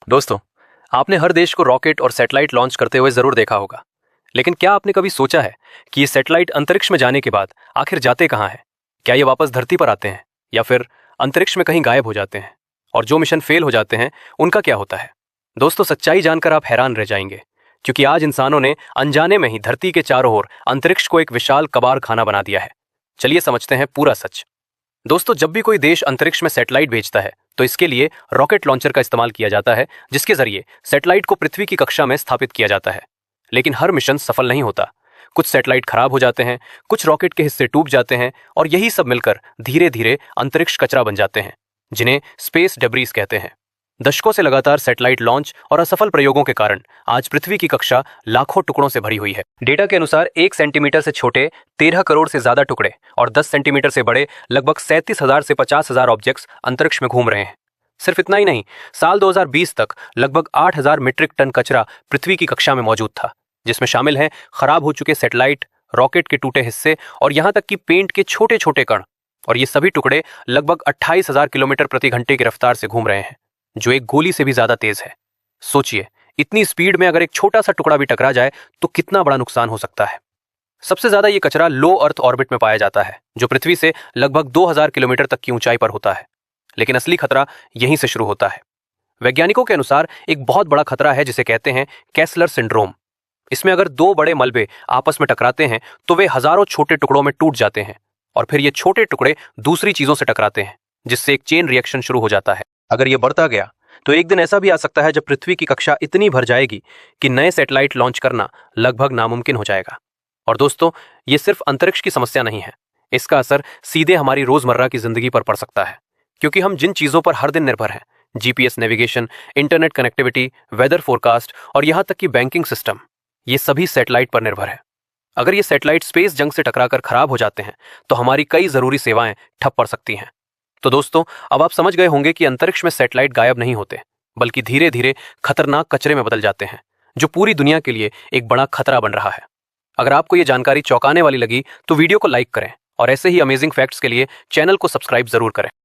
दोस्तों, आपने हर देश को रॉकेट और सैटेलाइट लॉन्च करते हुए जरूर देखा होगा। लेकिन क्या आपने कभी सोचा है कि ये सैटेलाइट अंतरिक्ष में जाने के बाद आखिर जाते कहाँ हैं? क्या ये वापस धरती पर आते हैं या फिर अंतरिक्ष में कहीं गायब हो जाते हैं? और जो मिशन फेल हो जाते हैं उनका क्या होता है? दोस्तों, सच्चाई जानकर आप हैरान रह जाएंगे, क्योंकि आज इंसानों ने अनजाने में ही धरती के चारों ओर अंतरिक्ष को एक विशाल कबाड़ खाना बना दिया है। चलिए समझते हैं पूरा सच। दोस्तों, जब भी कोई देश अंतरिक्ष में सैटेलाइट भेजता है तो इसके लिए रॉकेट लॉन्चर का इस्तेमाल किया जाता है, जिसके जरिए सैटेलाइट को पृथ्वी की कक्षा में स्थापित किया जाता है। लेकिन हर मिशन सफल नहीं होता। कुछ सैटेलाइट खराब हो जाते हैं, कुछ रॉकेट के हिस्से टूट जाते हैं और यही सब मिलकर धीरे धीरे अंतरिक्ष कचरा बन जाते हैं, जिन्हें स्पेस डेब्रीज कहते हैं। दशकों से लगातार सैटेलाइट लॉन्च और असफल प्रयोगों के कारण आज पृथ्वी की कक्षा लाखों टुकड़ों से भरी हुई है। डेटा के अनुसार 1 सेंटीमीटर से छोटे 13 करोड़ से ज्यादा टुकड़े और 10 सेंटीमीटर से बड़े लगभग 37,000 से 50,000 ऑब्जेक्ट्स अंतरिक्ष में घूम रहे हैं। सिर्फ इतना ही नहीं, साल 2020 तक लगभग 8,000 मीट्रिक टन कचरा पृथ्वी की कक्षा में मौजूद था, जिसमें शामिल हैं खराब हो चुके सैटेलाइट, रॉकेट के टूटे हिस्से और यहां तक कि पेंट के छोटे छोटे कण। और ये सभी टुकड़े लगभग 28,000 किलोमीटर प्रति घंटे की रफ्तार से घूम रहे हैं, जो एक गोली से भी ज्यादा तेज है। सोचिए, इतनी स्पीड में अगर एक छोटा सा टुकड़ा भी टकरा जाए तो कितना बड़ा नुकसान हो सकता है। सबसे ज्यादा ये कचरा लो अर्थ ऑर्बिट में पाया जाता है, जो पृथ्वी से लगभग 2000 किलोमीटर तक की ऊंचाई पर होता है। लेकिन असली खतरा यहीं से शुरू होता है। वैज्ञानिकों के अनुसार एक बहुत बड़ा खतरा है जिसे कहते हैं कैसलर सिंड्रोम। इसमें अगर 2 बड़े मलबे आपस में टकराते हैं तो वे हजारों छोटे टुकड़ों में टूट जाते हैं और फिर ये छोटे टुकड़े दूसरी चीजों से टकराते हैं, जिससे एक चेन रिएक्शन शुरू हो जाता है। अगर ये बढ़ता गया तो एक दिन ऐसा भी आ सकता है जब पृथ्वी की कक्षा इतनी भर जाएगी कि नए सैटेलाइट लॉन्च करना लगभग नामुमकिन हो जाएगा। और दोस्तों, ये सिर्फ अंतरिक्ष की समस्या नहीं है, इसका असर सीधे हमारी रोजमर्रा की जिंदगी पर पड़ सकता है। क्योंकि हम जिन चीजों पर हर दिन निर्भर हैं, GPS navigation, internet connectivity, weather forecast और यहां तक कि बैंकिंग सिस्टम, ये सभी सैटेलाइट पर निर्भर है। अगर ये सैटेलाइट स्पेस जंग से टकराकर खराब हो जाते हैं तो हमारी कई जरूरी सेवाएं ठप पड़ सकती हैं। तो दोस्तों, अब आप समझ गए होंगे कि अंतरिक्ष में सैटेलाइट गायब नहीं होते, बल्कि धीरे धीरे खतरनाक कचरे में बदल जाते हैं, जो पूरी दुनिया के लिए एक बड़ा खतरा बन रहा है। अगर आपको ये जानकारी चौंकाने वाली लगी तो वीडियो को लाइक करें और ऐसे ही अमेजिंग फैक्ट्स के लिए चैनल को सब्सक्राइब जरूर करें।